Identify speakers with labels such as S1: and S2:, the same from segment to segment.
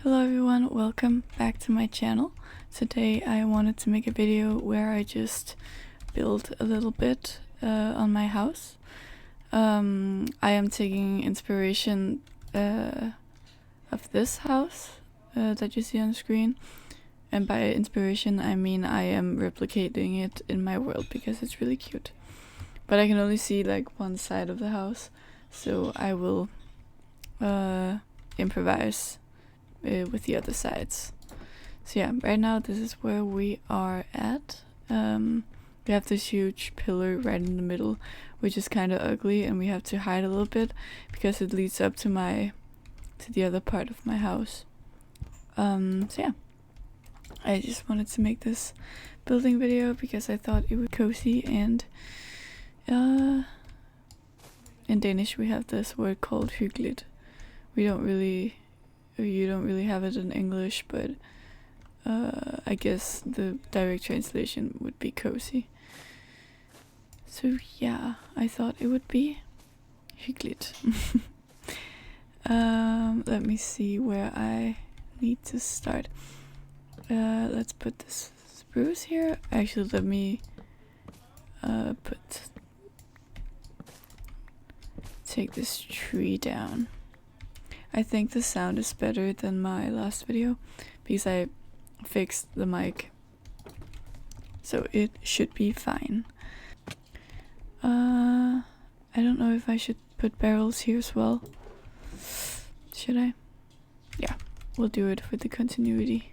S1: Hello everyone, welcome back to my channel. Today I wanted to make a video where I just build a little bit on my house. I am taking inspiration of this house that you see on the screen, and by inspiration I mean I am replicating it in my world because it's really cute. But I can only see like one side of the house, so I will improvise with the other sides. So yeah, right now this is where we are at. We have this huge pillar right in the middle, which is kind of ugly, and we have to hide a little bit because it leads up to the other part of my house. So yeah, I just wanted to make this building video because I thought it was cozy, and in Danish we have this word called hyggeligt. You don't really have it in English, but I guess the direct translation would be cozy. So yeah, I thought it would be hyggeligt. Let me see where I need to start. Let's put this spruce here. Actually, let me take this tree down. I think the sound is better than my last video because I fixed the mic, so it should be fine. I don't know if I should put barrels here as well. Should I? Yeah, we'll do it for the continuity.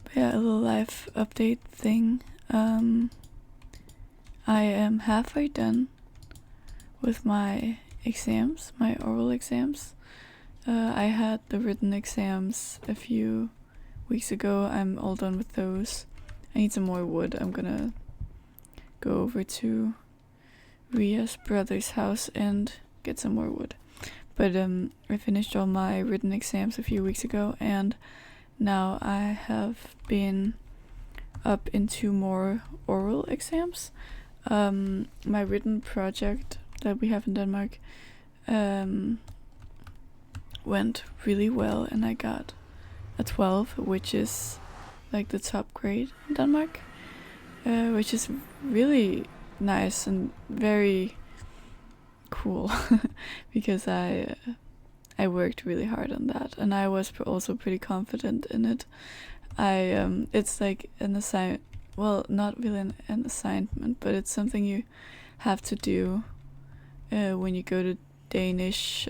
S1: But yeah, a little life update thing. I am halfway done with my exams, my oral exams. I had the written exams a few weeks ago. I'm all done with those. I need some more wood. I'm gonna go over to Ria's brother's house and get some more wood. But I finished all my written exams a few weeks ago, and now I have been up into more oral exams. My written project that we have in Denmark went really well, and I got a 12, which is like the top grade in Denmark, which is really nice and very cool because I worked really hard on that, and I was also pretty confident in it. It's like an assignment, well, not really an assignment, but it's something you have to do when you go to Danish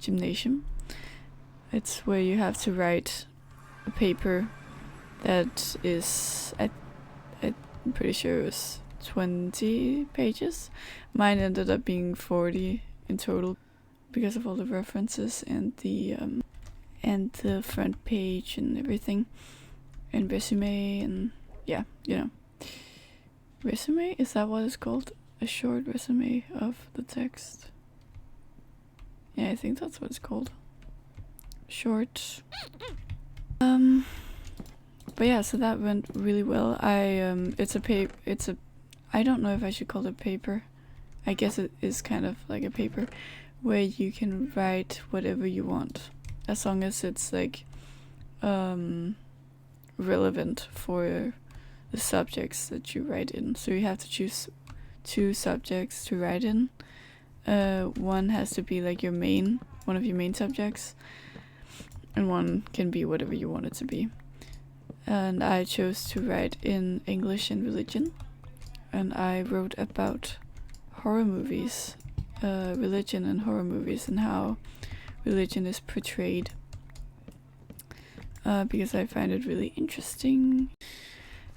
S1: gymnasium. It's where you have to write a paper that is, I'm pretty sure it was 20 pages. Mine ended up being 40 in total because of all the references and the front page and everything, and resume, and yeah, you know. Resume, is that what it's called? A short resume of the text. Yeah, I think that's what it's called. Short. But yeah, so that went really well. I don't know if I should call it paper. I guess it is kind of like a paper where you can write whatever you want, as long as it's like relevant for the subjects that you write in. So you have to choose 2 subjects to write in. One has to be like one of your main subjects, and one can be whatever you want it to be. And I chose to write in English and religion, and I wrote about horror movies, religion and horror movies, and how religion is portrayed, because I find it really interesting.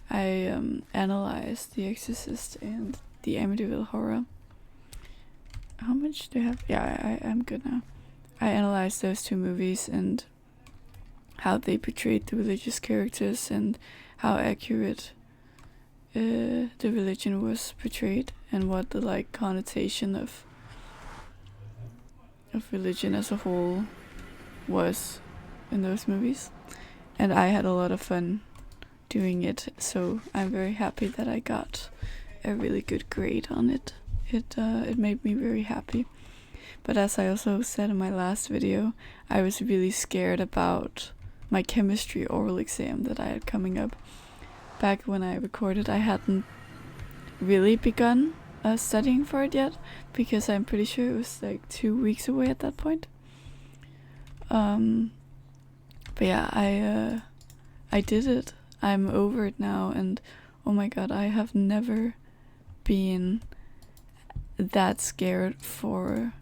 S1: I analyzed The Exorcist and the Amityville Horror. How much do I have? Yeah, I'm good now. I analyzed those 2 movies and how they portrayed the religious characters and how accurate the religion was portrayed, and what the like connotation of religion as a whole was in those movies. And I had a lot of fun doing it, so I'm very happy that I got a really good grade on it. It made me very happy. But as I also said in my last video, I was really scared about my chemistry oral exam that I had coming up. Back when I recorded, I hadn't really begun studying for it yet, because I'm pretty sure it was like 2 weeks away at that point. But yeah, I did it. I'm over it now, and oh my god, I have never been that scared for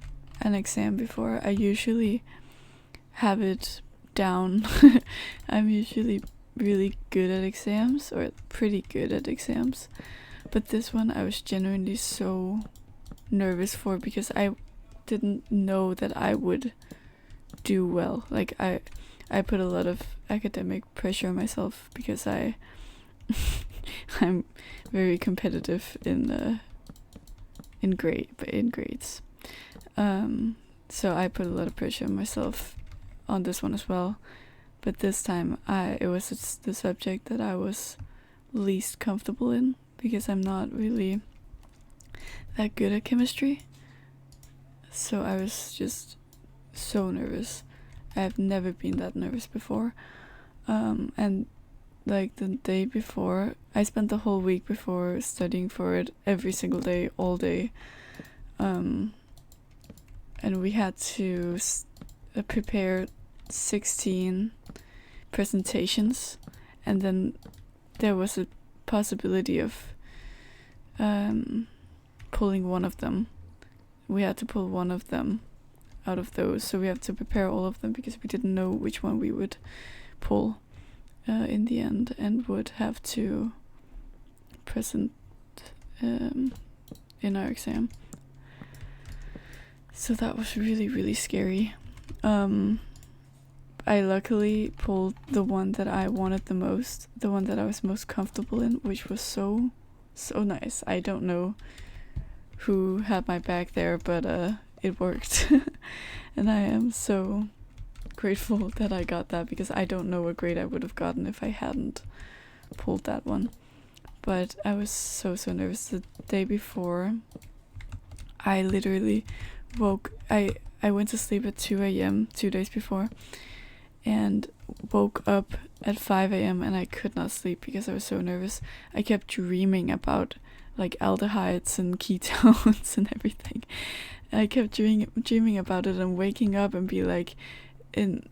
S1: an exam before. I usually have it down. I'm usually really good at exams, or pretty good at exams, but this one I was genuinely so nervous for, because I didn't know that I would do well. Like I put a lot of academic pressure on myself, because I'm very competitive in grades. So I put a lot of pressure on myself on this one as well. But this time it was the subject that I was least comfortable in, because I'm not really that good at chemistry. So I was just so nervous. I've never been that nervous before. And like the day before, I spent the whole week before studying for it every single day, all day. And we had to prepare 16 presentations, and then there was a possibility of pulling one of them. We had to pull one of them out of those, so we have to prepare all of them, because we didn't know which one we would pull in the end, and would have to present in our exam. So that was really, really scary. I luckily pulled the one that I wanted the most, the one that I was most comfortable in, which was so nice. I don't know who had my back there, but it worked. And I am so grateful that I got that, because I don't know what grade I would have gotten if I hadn't pulled that one. But I was so nervous. The day before, I literally I went to sleep at 2 a.m. 2 days before, and woke up at 5 a.m. and I could not sleep because I was so nervous. I kept dreaming about like aldehydes and ketones and everything. And I kept dreaming about it, and waking up and be like in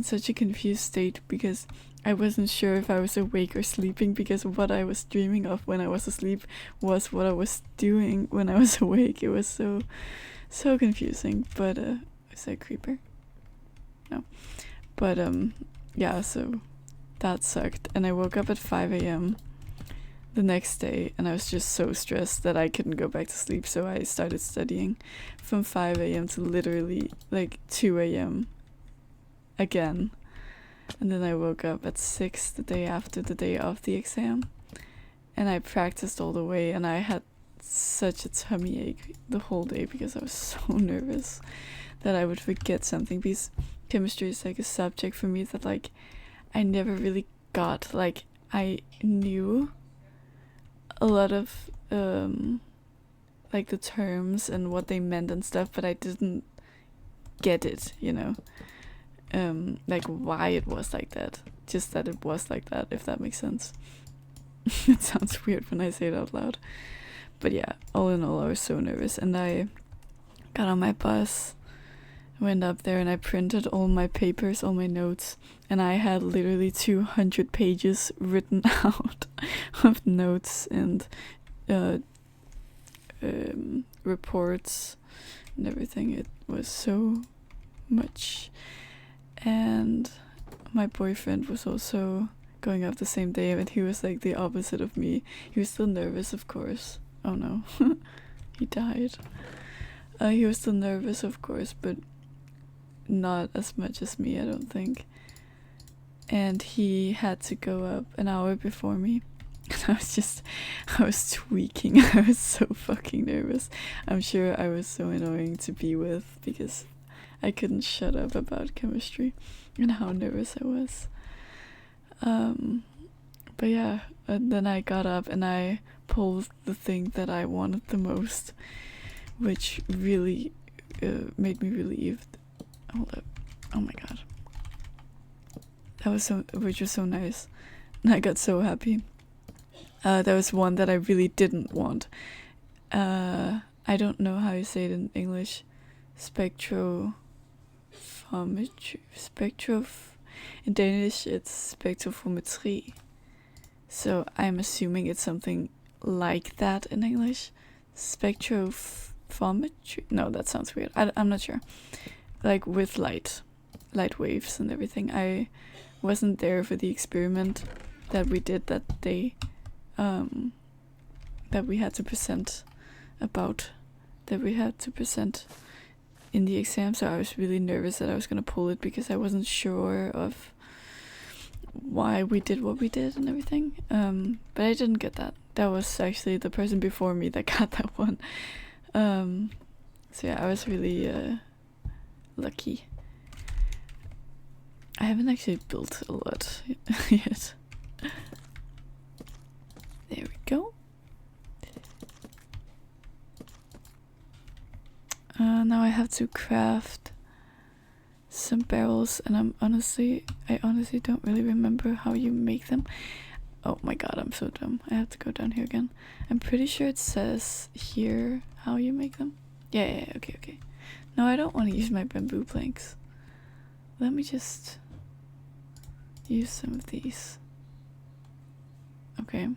S1: such a confused state, because I wasn't sure if I was awake or sleeping, because what I was dreaming of when I was asleep was what I was doing when I was awake. It was so confusing. But is that a creeper? No. But yeah, so that sucked. And I woke up at 5 a.m. the next day, and I was just so stressed that I couldn't go back to sleep, so I started studying from 5 a.m. to literally like 2 a.m. again. And then I woke up at 6 the day after, the day of the exam, and I practiced all the way, and I had such a tummy ache the whole day because I was so nervous that I would forget something, because chemistry is like a subject for me that like I never really got. Like I knew a lot of like the terms and what they meant and stuff, but I didn't get it, you know, like why it was like that, just that it was like that, if that makes sense. It sounds weird when I say it out loud, but yeah, all in all I was so nervous. And I got on my bus, went up there, and I printed all my papers, all my notes, and I had literally 200 pages written out of notes and reports and everything. It was so much. And my boyfriend was also going up the same day, and he was like the opposite of me. He was still nervous, of course. Oh no. He died. He was still nervous, of course, but not as much as me, I don't think. And he had to go up an hour before me. And I was tweaking. I was so fucking nervous. I'm sure I was so annoying to be with, because I couldn't shut up about chemistry and how nervous I was. But yeah, and then I got up and I pulled the thing that I wanted the most, which really, made me relieved. Hold up. Oh my god. Which was so nice. And I got so happy. There was one that I really didn't want. I don't know how you say it in English. In Danish it's spektrometry. So I'm assuming it's something like that in English. Spectrophometry? No, that sounds weird. I'm not sure. Like with light waves and everything. I wasn't there for the experiment that we did that day, that we had to present in the exam, so I was really nervous that I was gonna pull it because I wasn't sure of why we did what we did and everything. But I didn't get that. That was actually the person before me that got that one. So yeah, I was really lucky. I haven't actually built a lot yet. There we go. Now I have to craft some barrels, and I honestly don't really remember how you make them. Oh my god, I'm so dumb. I have to go down here again. I'm pretty sure it says here how you make them. Yeah, okay. No, I don't want to use my bamboo planks. Let me just use some of these. Okay. And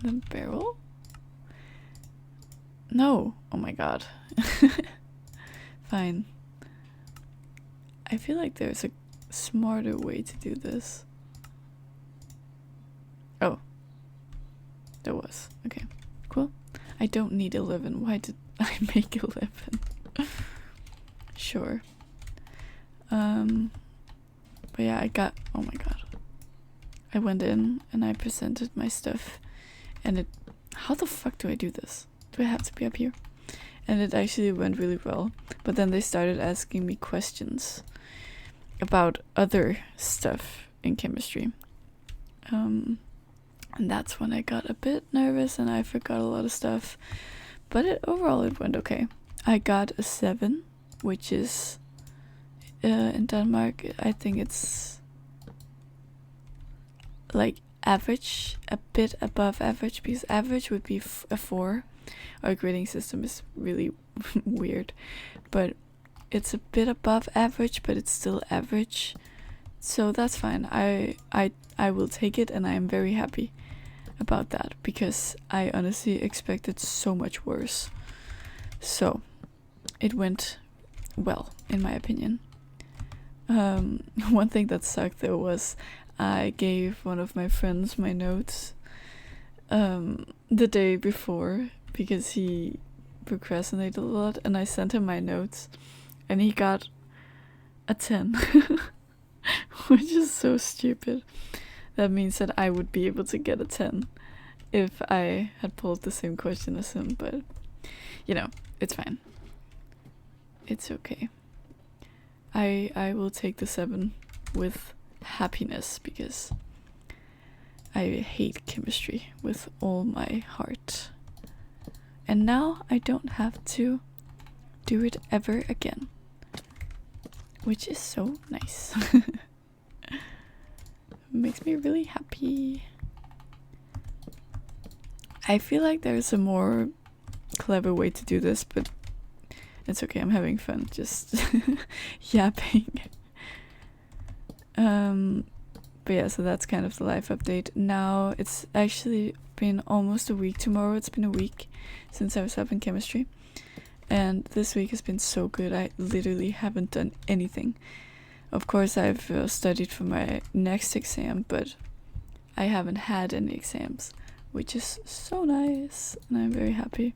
S1: then barrel? No! Oh my god. Fine. I feel like there's a smarter way to do this. Oh. There was. Okay. Cool. I don't need 11. Why did I make 11? Sure. But yeah, oh my god. I went in and I presented my stuff, and how the fuck do I do this? Do I have to be up here? And it actually went really well. But then they started asking me questions about other stuff in chemistry. And that's when I got a bit nervous and I forgot a lot of stuff. But overall it went okay. I got a 7, which is in Denmark, I think it's like average, a bit above average, because average would be a 4. Our grading system is really weird, but it's a bit above average, but it's still average, so that's fine. I will take it, and I am very happy about that, because I honestly expected so much worse. So it went well, in my opinion. One thing that sucked though was I gave one of my friends my notes the day before, because he procrastinated a lot, and I sent him my notes and he got a 10. Which is so stupid. That means that I would be able to get a 10 if I had pulled the same question as him, but you know, it's fine. It's okay. I will take the 7 with happiness, because I hate chemistry with all my heart. And now I don't have to do it ever again, which is so nice. Makes me really happy. I feel like there's a more clever way to do this, but it's okay, I'm having fun just yapping. But yeah, so that's kind of the life update. Now it's actually been almost a week. Tomorrow it's been a week since I was up in chemistry, and this week has been so good. I literally haven't done anything. Of course I've studied for my next exam, but I haven't had any exams, which is so nice, and I'm very happy.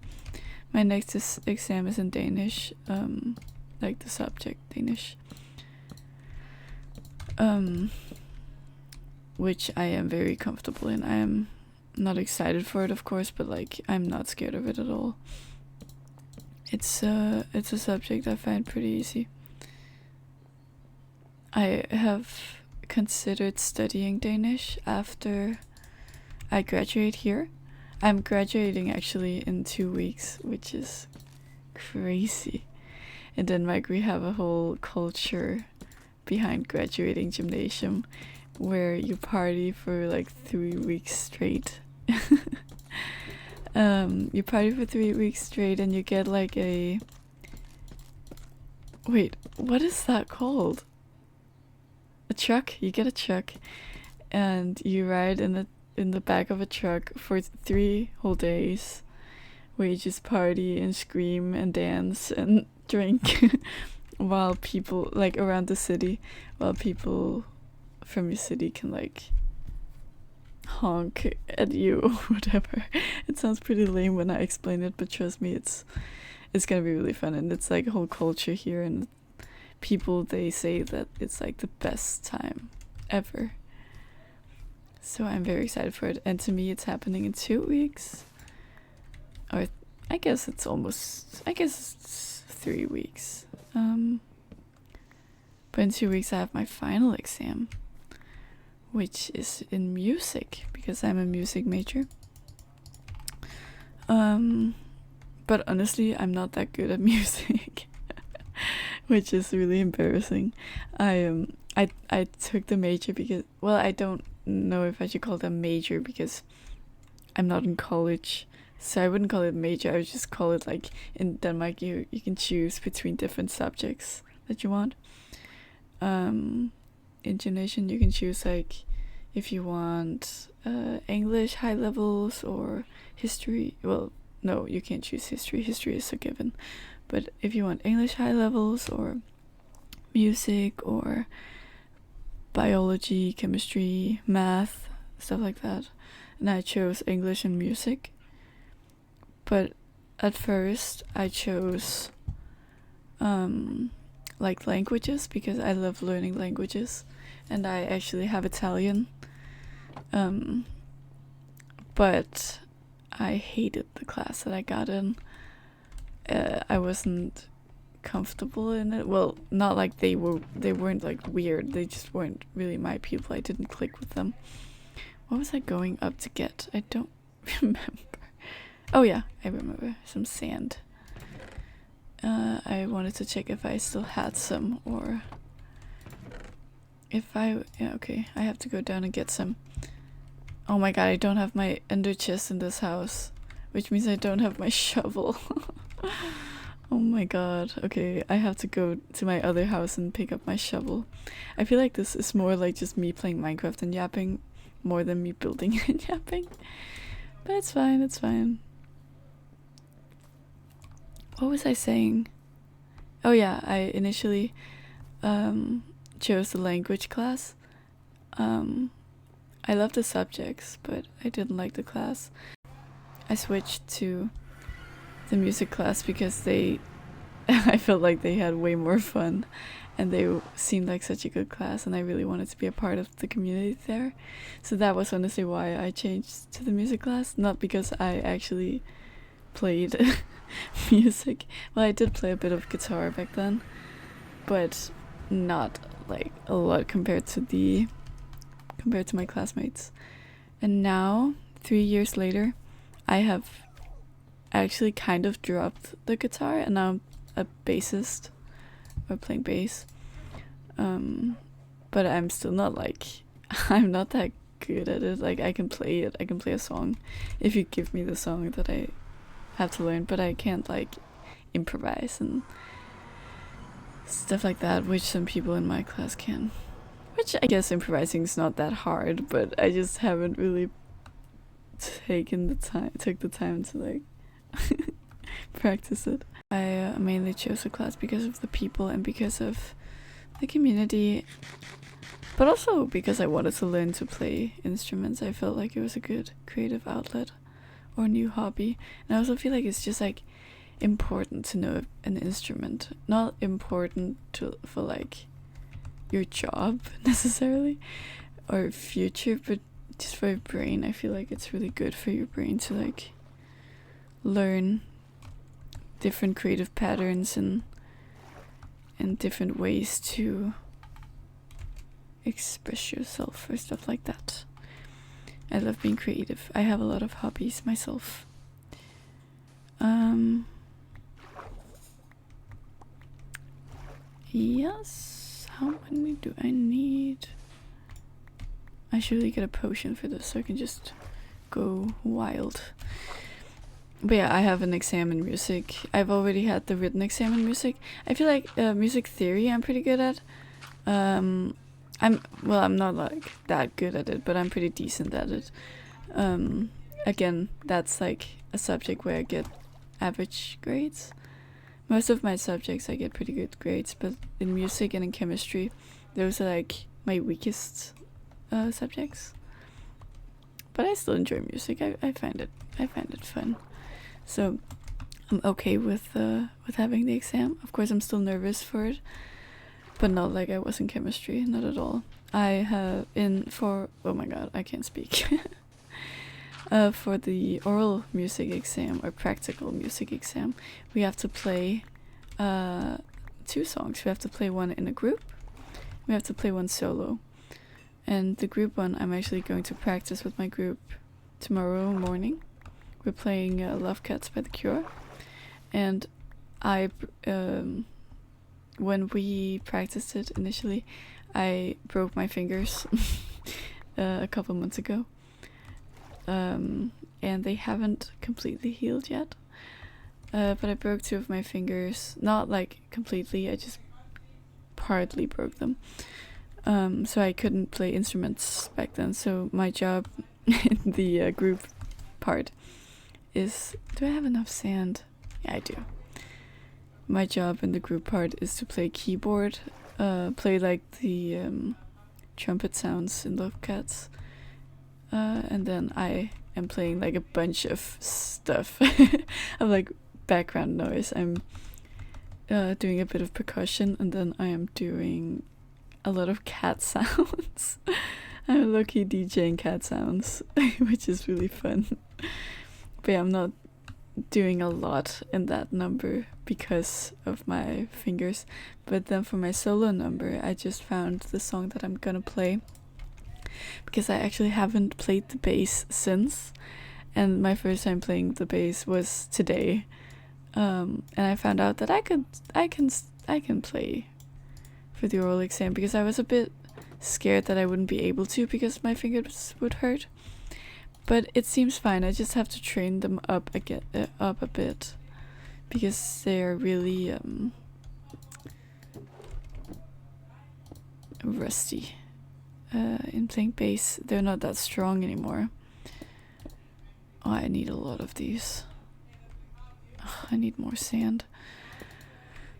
S1: My next exam is in Danish, like the subject Danish, which I am very comfortable in. I am not excited for it, of course, but like I'm not scared of it at all. It's a subject I find pretty easy. I have considered studying Danish after I graduate here. I'm graduating actually in 2 weeks, which is crazy. in Denmark we have a whole culture behind graduating gymnasium where you party for like 3 weeks straight. You party for 3 weeks straight and you get like a... Wait, what is that called? A truck? You get a truck and you ride in the back of a truck for 3 whole days where you just party and scream and dance and drink while people, like, around the city, while people from your city can like honk at you or whatever. It sounds pretty lame when I explain it, but trust me, it's gonna be really fun. And it's like a whole culture here, and people, they say that it's like the best time ever. So I'm very excited for it, and to me it's happening in 2 weeks, or I guess it's 3 weeks. But in 2 weeks I have my final exam, which is in music, because I'm a music major. But honestly, I'm not that good at music, which is really embarrassing. I took the major because, well, I don't know if I should call it a major because I'm not in college, so I wouldn't call it major. I would just call it, like, in Denmark you can choose between different subjects that you want. In gymnasium you can choose, like, if you want English high levels or history. Well, no, you can't choose history. History is a given. But if you want English high levels or music or biology, chemistry, math, stuff like that. And I chose English and music. But at first I chose like languages because I love learning languages, and I actually have Italian. But I hated the class that I got in. I wasn't comfortable in it. Well, not like they weren't like weird. They just weren't really my people. I didn't click with them. What was I going up to get? I don't remember. Oh yeah, I remember. Some sand. I wanted to check if I still had some, or if I... Yeah, okay. I have to go down and get some. Oh my god, I don't have my ender chest in this house, which means I don't have my shovel. Oh my god. Okay, I have to go to my other house and pick up my shovel. I feel like this is more like just me playing Minecraft and yapping, more than me building and yapping. But it's fine, it's fine. What was I saying? Oh yeah, I initially chose the language class. I love the subjects, but I didn't like the class. I switched to the music class because I felt like they had way more fun, and they seemed like such a good class, and I really wanted to be a part of the community there. So that was honestly why I changed to the music class, not because I actually played music. Well, I did play a bit of guitar back then, but not like a lot compared to my classmates. And now, 3 years later, I have actually kind of dropped the guitar, and now I'm a bassist, or playing bass. But I'm still not like, I'm not that good at it. Like, I can play it, I can play a song if you give me the song that I have to learn, but I can't like improvise and stuff like that, which some people in my class can. Which I guess improvising is not that hard, but I just haven't really took the time to like practice it. I mainly chose the class because of the people and because of the community, but also because I wanted to learn to play instruments. I felt like it was a good creative outlet or new hobby, and I also feel like it's just like important to know an instrument. Not important for like your job necessarily or future, but just for your brain. I feel like it's really good for your brain to like learn different creative patterns and different ways to express yourself or stuff like that. I love being creative. I have a lot of hobbies myself. Yes. How many do I need? I should really get a potion for this so I can just go wild. But yeah, I have an exam in music. I've already had the written exam in music. I feel like music theory I'm pretty good at. I'm not like that good at it, but I'm pretty decent at it. Again, that's like a subject where I get average grades. Most of my subjects I get pretty good grades, but in music and in chemistry, those are like my weakest subjects. But I still enjoy music. I find it fun. So I'm okay with having the exam. Of course, I'm still nervous for it, but not like I was in chemistry. Not at all. I have oh my god, I can't speak. For the oral music exam or practical music exam, we have to play 2 songs. We have to play one in a group. We have to play one solo. And the group one, I'm actually going to practice with my group tomorrow morning. We're playing Love Cats by The Cure. And when we practiced it initially, I broke my fingers a couple months ago. And they haven't completely healed yet. But I broke 2 of my fingers. Not like completely, I just partly broke them. So I couldn't play instruments back then. So my job in the group part is... Do I have enough sand? Yeah, I do. My job in the group part is to play keyboard, play like the trumpet sounds in Love Cats. And then I am playing like a bunch of stuff of like background noise. I'm doing a bit of percussion, and then I am doing a lot of cat sounds. I'm low-key DJing cat sounds, which is really fun. But yeah, I'm not doing a lot in that number because of my fingers. But then for my solo number, I just found the song that I'm gonna play, because I actually haven't played the bass since, and my first time playing the bass was today. And I found out that I can play for the oral exam, because I was a bit scared that I wouldn't be able to because my fingers would hurt. But it seems fine. I just have to train them up a bit, because they are really rusty in playing bass. They're not that strong anymore. Oh, I need a lot of these. Oh, I need more sand.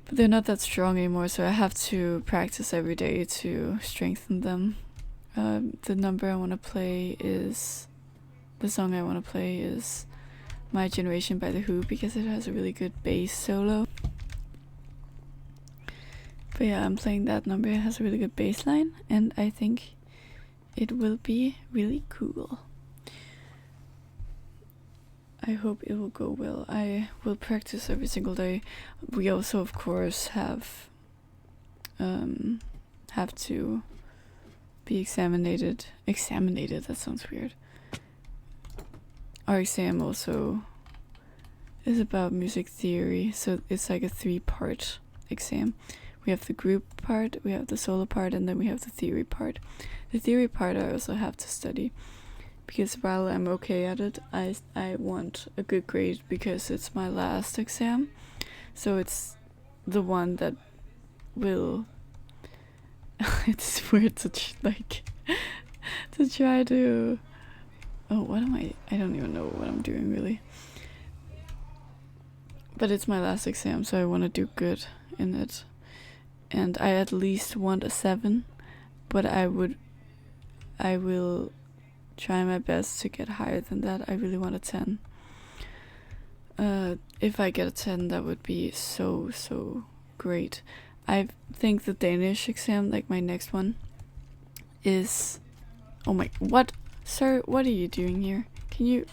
S1: But they're not that strong anymore, so I have to practice every day to strengthen them. The number I want to play is... The song I want to play is My Generation by The Who, because it has a really good bass solo. But yeah, I'm playing that number. It has a really good bass line, and I think it will be really cool. I hope it will go well. I will practice every single day. We also, of course, have to be examinated. That sounds weird. Our exam also is about music theory, so it's like a 3-part exam. We have the group part, we have the solo part, and then we have the theory part. The theory part I also have to study, because while I'm okay at it, I want a good grade because it's my last exam. So it's the one that will... It's weird to to try to... Oh, what am I don't even know what I'm doing really. But it's my last exam, so I want to do good in it. And I at least want a 7, but I will try my best to get higher than that. I really want a 10. If I get a 10, that would be so great. I think the Danish exam, like my next one, is... Oh my... What? Sir, what are you doing here? Can you...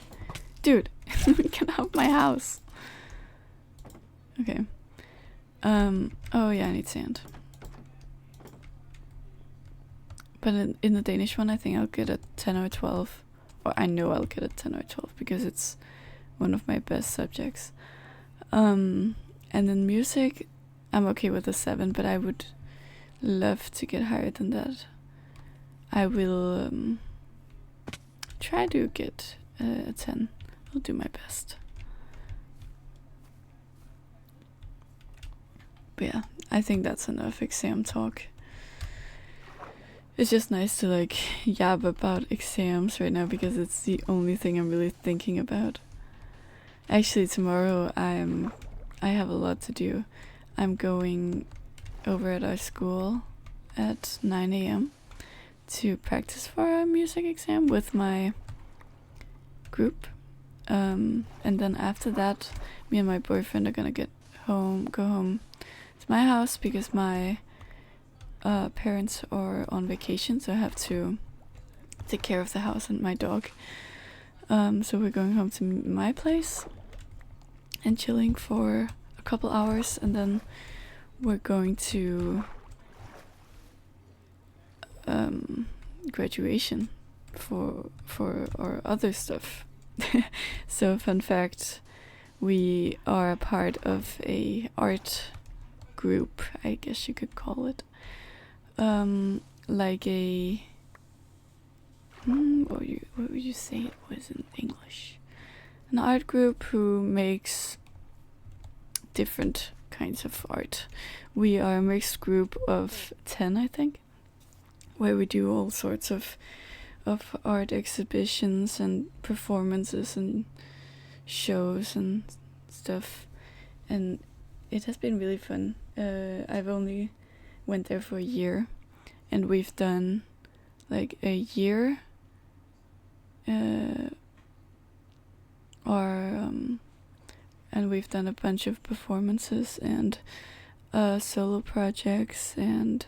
S1: Dude, get out of my house. Okay. Oh yeah, I need sand. But in the Danish one, I think I'll get a 10 or 12. Or I know I'll get a 10 or 12 because it's one of my best subjects. And in music, I'm okay with a 7, but I would love to get higher than that. I will try to get a 10. I'll do my best. But yeah, I think that's enough exam talk. It's just nice to like yab about exams right now because it's the only thing I'm really thinking about. Actually, tomorrow I have a lot to do. I'm going over at our school at 9 a.m. to practice for a music exam with my group. And then after that, me and my boyfriend are gonna go home to my house because my parents are on vacation, so I have to take care of the house and my dog. So we're going home to my place and chilling for a couple hours, and then we're going to graduation for our other stuff. So fun fact, we are a part of a art group, I guess you could call it. Like a what would you say it was in English? An art group who makes different kinds of art. We are a mixed group of 10, I think, where we do all sorts of art exhibitions and performances and shows and stuff, and it has been really fun. I've only went there for a year, and we've done like a year and we've done a bunch of performances and solo projects and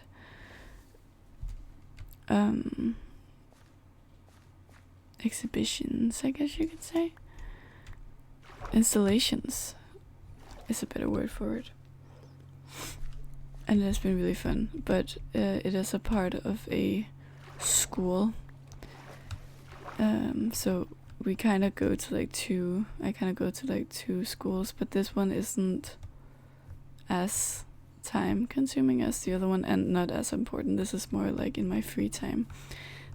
S1: exhibitions, I guess you could say. Installations is a better word for it. And it has been really fun, but it is a part of a school. So we kind of go to like I kind of go to like 2 schools, but this one isn't as time consuming as the other one and not as important. This is more like in my free time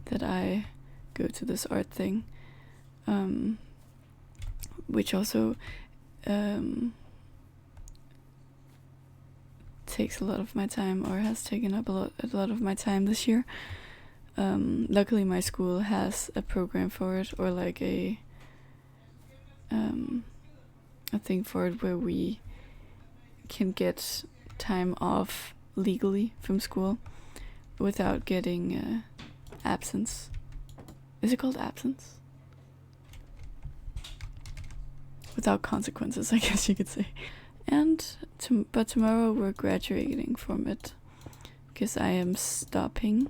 S1: that I go to this art thing, which also takes a lot of my time, or has taken up a lot of my time this year. Luckily my school has a program for it, or like a thing for it where we can get time off legally from school without getting absence. Is it called absence? Without consequences, I guess you could say. And but tomorrow we're graduating from it because I am stopping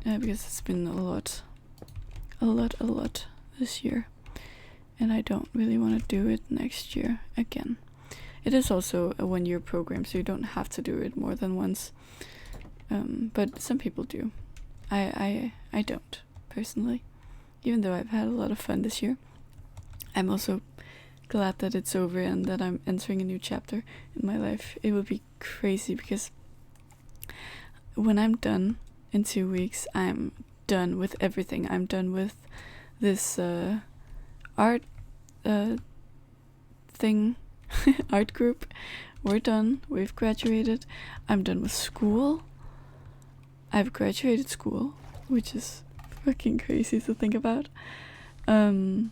S1: because it's been a lot this year, and I don't really want to do it next year again. It is also a 1-year program, so you don't have to do it more than once, but some people do. I don't personally, even though I've had a lot of fun this year. I'm also glad that it's over and that I'm entering a new chapter in my life. It would be crazy because when I'm done in 2 weeks, I'm done with everything. I'm done with this art thing, art group. We're done. We've graduated. I'm done with school. I've graduated school, which is fucking crazy to think about. And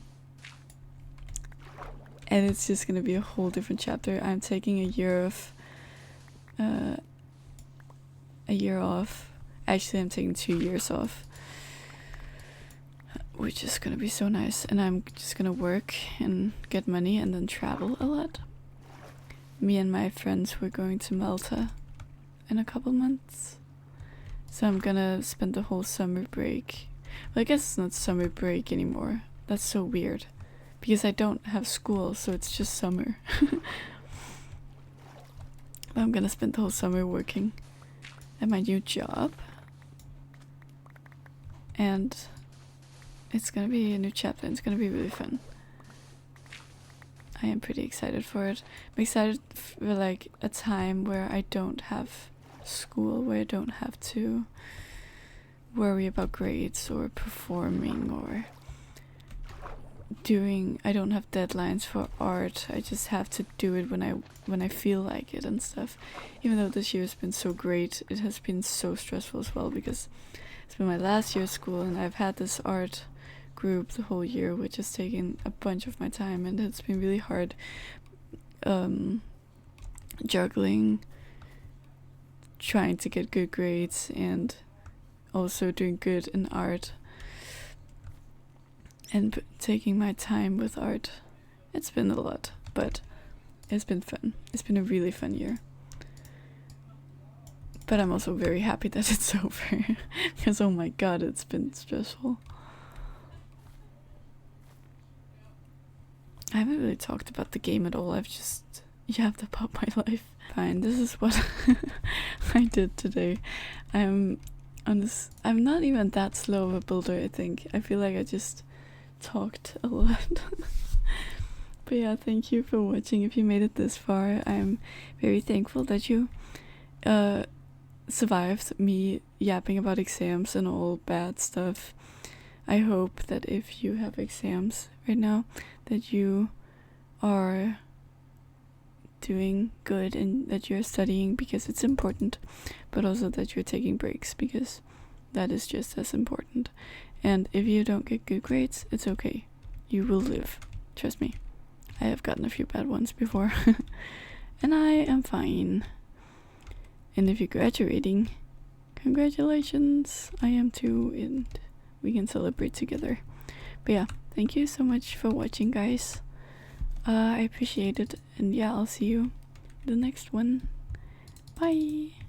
S1: it's just gonna be a whole different chapter. I'm taking a year off. Actually, I'm taking 2 years off, which is gonna be so nice. And I'm just gonna work and get money and then travel a lot. Me and my friends, we're going to Malta in a couple months. So I'm gonna spend the whole summer break. Well, I guess it's not summer break anymore. That's so weird. Because I don't have school, so it's just summer. But I'm gonna spend the whole summer working at my new job. And it's gonna be a new chapter, and it's gonna be really fun. I am pretty excited for it. I'm excited for like a time where I don't have school, where I don't have to worry about grades or performing or doing. I don't have deadlines for art. I just have to do it when I feel like it and stuff. Even though this year has been so great, it has been so stressful as well because it's been my last year of school and I've had this art group the whole year, which has taken a bunch of my time, and it's been really hard juggling trying to get good grades and also doing good in art and taking my time with art. It's been a lot, but it's been fun. It's been a really fun year. But I'm also very happy that it's over because oh my god, it's been stressful. I haven't really talked about the game at all. I've just yapped about my life. Fine, this is what I did today. I'm not even that slow of a builder, I think. I feel like I just talked a lot. But yeah, thank you for watching. If you made it this far, I'm very thankful that you survived me yapping about exams and all bad stuff. I hope that if you have exams right now, that you are doing good and that you're studying because it's important, but also that you're taking breaks because that is just as important. And if you don't get good grades, it's okay. You will live. Trust me. I have gotten a few bad ones before. And I am fine. And if you're graduating, congratulations. I am too, and we can celebrate together. But yeah, thank you so much for watching, guys. I appreciate it, and yeah, I'll see you the next one. Bye.